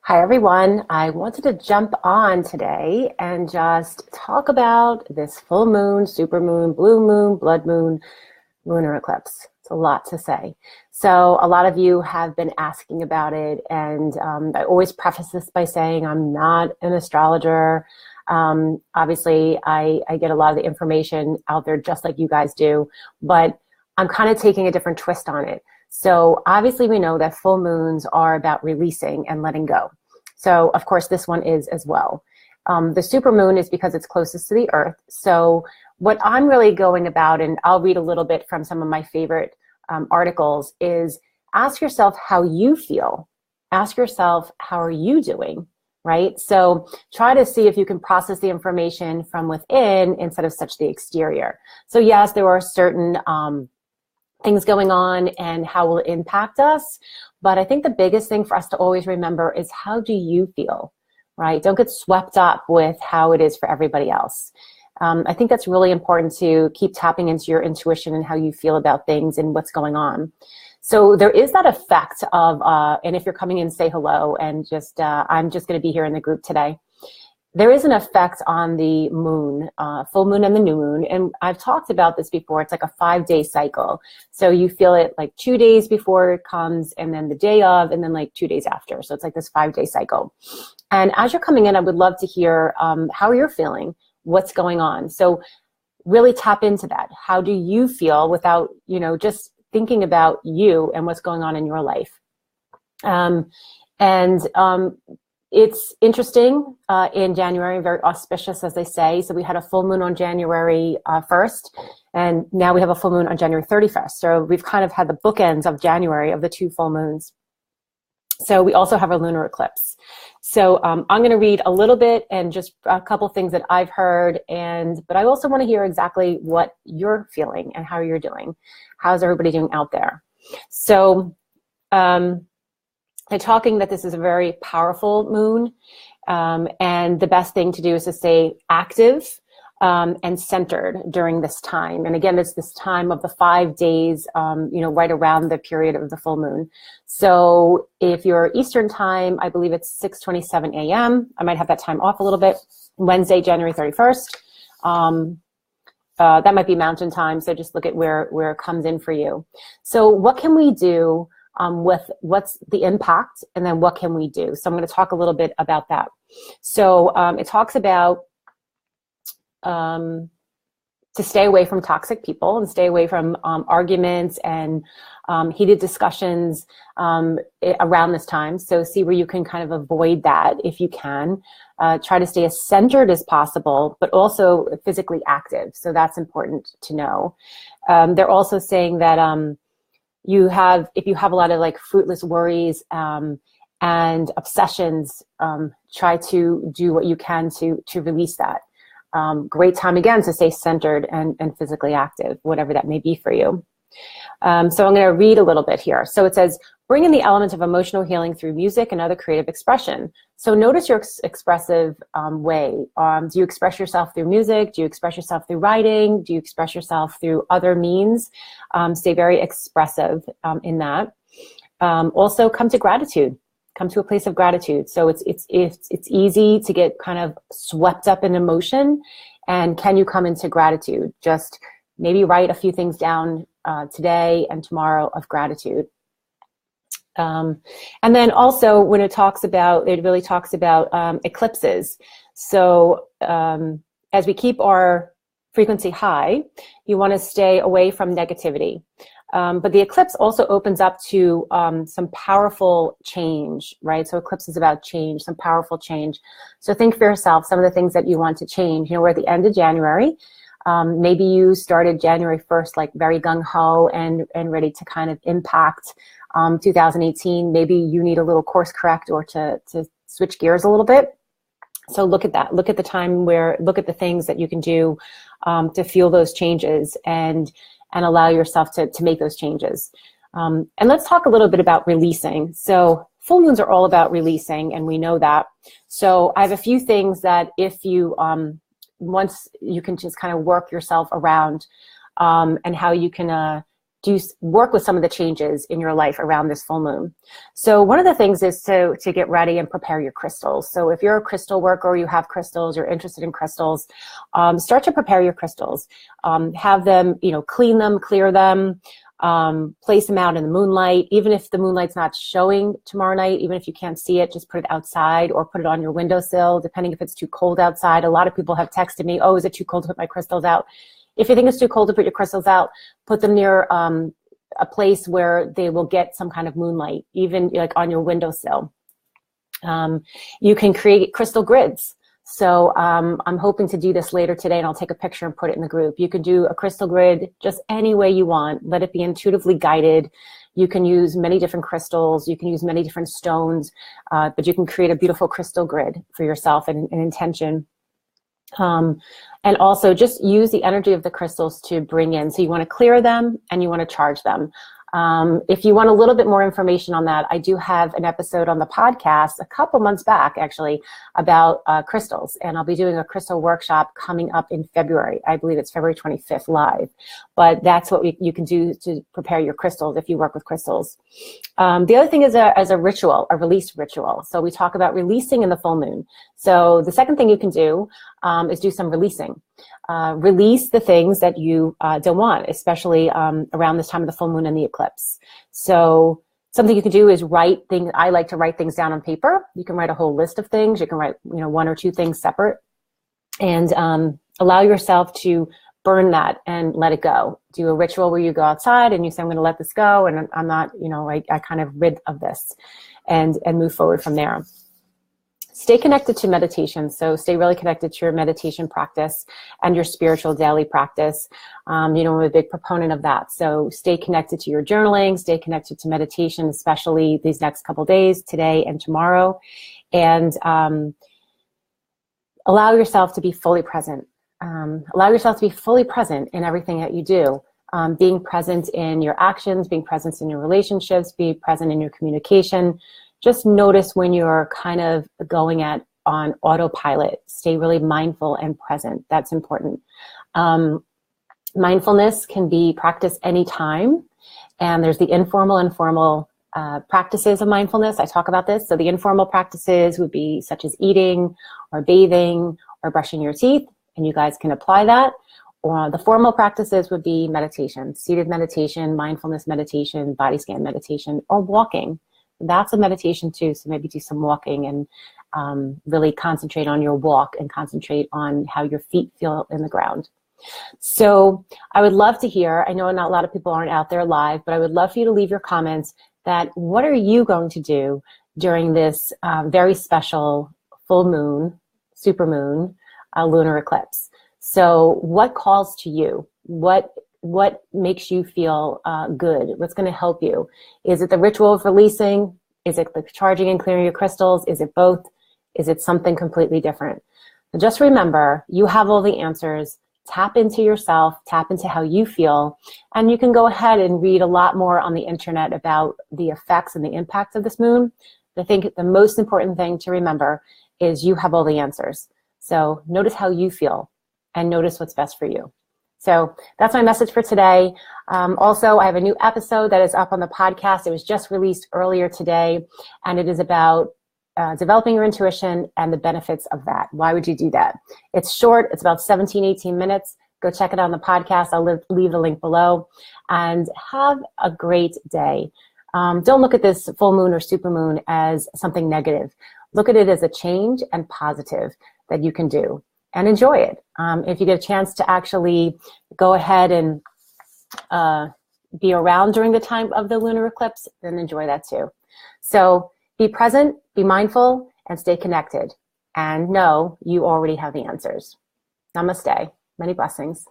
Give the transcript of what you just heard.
Hi, everyone. I wanted to jump on today and just talk about this full moon, supermoon, blue moon, blood moon, lunar eclipse. It's a lot to say. So a lot of you have been asking about it, and I always preface this by saying I'm not an astrologer. Obviously, I get a lot of the information out there just like you guys do, but I'm kind of taking a different twist on it. So obviously we know that full moons are about releasing and letting go. So of course this one is as well. The supermoon is because it's closest to the earth. So what I'm really going about, and I'll read a little bit from some of my favorite articles, is ask yourself how you feel. Ask yourself, how are you doing? Right? So try to see if you can process the information from within instead of such the exterior. So yes, there are certain things going on and how will it impact us. But I think the biggest thing for us to always remember is, how do you feel, right? Don't get swept up with how it is for everybody else. I think that's really important, to keep tapping into your intuition and how you feel about things and what's going on. So there is that effect of, and if you're coming in, say hello, and just, I'm just gonna be here in the group today. There is an effect on the moon, full moon and the new moon. And I've talked about this before. It's like a 5-day cycle. So you feel it like 2 days before it comes, and then the day of, and then like 2 days after. So it's like this 5-day cycle. And as you're coming in, I would love to hear how you're feeling, what's going on. So really tap into that. How do you feel without, just thinking about you and what's going on in your life? It's interesting in January, very auspicious, as they say. So we had a full moon on January 1st, and now we have a full moon on January 31st. So we've kind of had the bookends of January of the 2 full moons. So we also have a lunar eclipse. So I'm going to read a little bit and just a couple things that I've heard, but I also want to hear exactly what you're feeling and how you're doing. How's everybody doing out there? So they're talking that this is a very powerful moon, and the best thing to do is to stay active and centered during this time. And again, it's this time of the 5 days, right around the period of the full moon. So if you're Eastern time, I believe it's 6:27 a.m. I might have that time off a little bit. Wednesday, January 31st. That might be Mountain time, so just look at where it comes in for you. So what can we do with what's the impact, and then what can we do? So I'm going to talk a little bit about that. So it talks about to stay away from toxic people and stay away from arguments and heated discussions around this time. So see where you can kind of avoid that if you can. Try to stay as centered as possible, but also physically active. So that's important to know. They're also saying that if you have a lot of like fruitless worries and obsessions, try to do what you can to release that. Great time again to stay centered and physically active, whatever that may be for you. So I'm going to read a little bit here. So it says, bring in the element of emotional healing through music and other creative expression. So notice your expressive way. Do you express yourself through music? Do you express yourself through writing? Do you express yourself through other means? Stay very expressive in that. Also, come to gratitude. Come to a place of gratitude. So it's easy to get kind of swept up in emotion. And can you come into gratitude? Just maybe write a few things down today and tomorrow of gratitude. And then also when it really talks about eclipses. So as we keep our frequency high, you want to stay away from negativity. But the eclipse also opens up to some powerful change, right? So eclipse is about change, some powerful change. So think for yourself some of the things that you want to change. We're at the end of January. Maybe you started January 1st like very gung-ho and ready to kind of impact 2018. Maybe you need a little course correct or to switch gears a little bit. So look at that. Look at the time look at the things that you can do to feel those changes and allow yourself to make those changes. And let's talk a little bit about releasing. So full moons are all about releasing, and we know that. So I have a few things that if you, once you can just kind of work yourself around and how you can work with some of the changes in your life around this full moon. So one of the things is to get ready and prepare your crystals. So if you're a crystal worker or you have crystals, you're interested in crystals, start to prepare your crystals. Have them, clean them, clear them, place them out in the moonlight. Even if the moonlight's not showing tomorrow night, even if you can't see it, just put it outside or put it on your windowsill, depending if it's too cold outside. A lot of people have texted me, oh, is it too cold to put my crystals out? If you think it's too cold to put your crystals out, put them near a place where they will get some kind of moonlight, even like on your windowsill. You can create crystal grids. So I'm hoping to do this later today, and I'll take a picture and put it in the group. You can do a crystal grid just any way you want. Let it be intuitively guided. You can use many different crystals. You can use many different stones, but you can create a beautiful crystal grid for yourself and intention. And also just use the energy of the crystals to bring in. So you want to clear them and you want to charge them. If you want a little bit more information on that, I do have an episode on the podcast a couple months back, actually, about crystals. And I'll be doing a crystal workshop coming up in February. I believe it's February 25th live. But that's what you can do to prepare your crystals if you work with crystals. The other thing is as a ritual, a release ritual. So we talk about releasing in the full moon. So the second thing you can do is do some releasing. Release the things that you don't want, especially around this time of the full moon and the eclipse. So something you can do is write things. I like to write things down on paper. You can write a whole list of things. You can write, one or two things separate, and allow yourself to burn that and let it go. Do a ritual where you go outside and you say, I'm going to let this go, and I'm not, I kind of rid of this, and move forward from there. Stay connected to meditation. So stay really connected to your meditation practice and your spiritual daily practice. I'm a big proponent of that. So stay connected to your journaling, stay connected to meditation, especially these next couple days, today and tomorrow. And allow yourself to be fully present. Allow yourself to be fully present in everything that you do. Being present in your actions, being present in your relationships, be present in your communication. Just notice when you're kind of going on autopilot. Stay really mindful and present. That's important. Mindfulness can be practiced anytime. And there's the informal and formal practices of mindfulness. I talk about this. So the informal practices would be such as eating or bathing or brushing your teeth. And you guys can apply that. Or the formal practices would be meditation, seated meditation, mindfulness meditation, body scan meditation, or walking. That's a meditation too. So maybe do some walking and really concentrate on your walk and concentrate on how your feet feel in the ground. So I would love to hear, I know not a lot of people aren't out there live, but I would love for you to leave your comments that what are you going to do during this very special full moon, supermoon, lunar eclipse. So what calls to you? What makes you feel good? What's going to help you? Is it the ritual of releasing? Is it the charging and clearing your crystals? Is it both? Is it something completely different? But just remember, you have all the answers. Tap into yourself, tap into how you feel, and you can go ahead and read a lot more on the internet about the effects and the impact of this moon. I think the most important thing to remember is you have all the answers. So notice how you feel and notice what's best for you. So that's my message for today. Also, I have a new episode that is up on the podcast. It was just released earlier today, and it is about developing your intuition and the benefits of that. Why would you do that? It's short. It's about 17, 18 minutes. Go check it out on the podcast. I'll leave the link below. And have a great day. Don't look at this full moon or supermoon as something negative. Look at it as a change and positive that you can do. And enjoy it. If you get a chance to actually go ahead and be around during the time of the lunar eclipse, then enjoy that too. So be present, be mindful, and stay connected. And know you already have the answers. Namaste. Many blessings.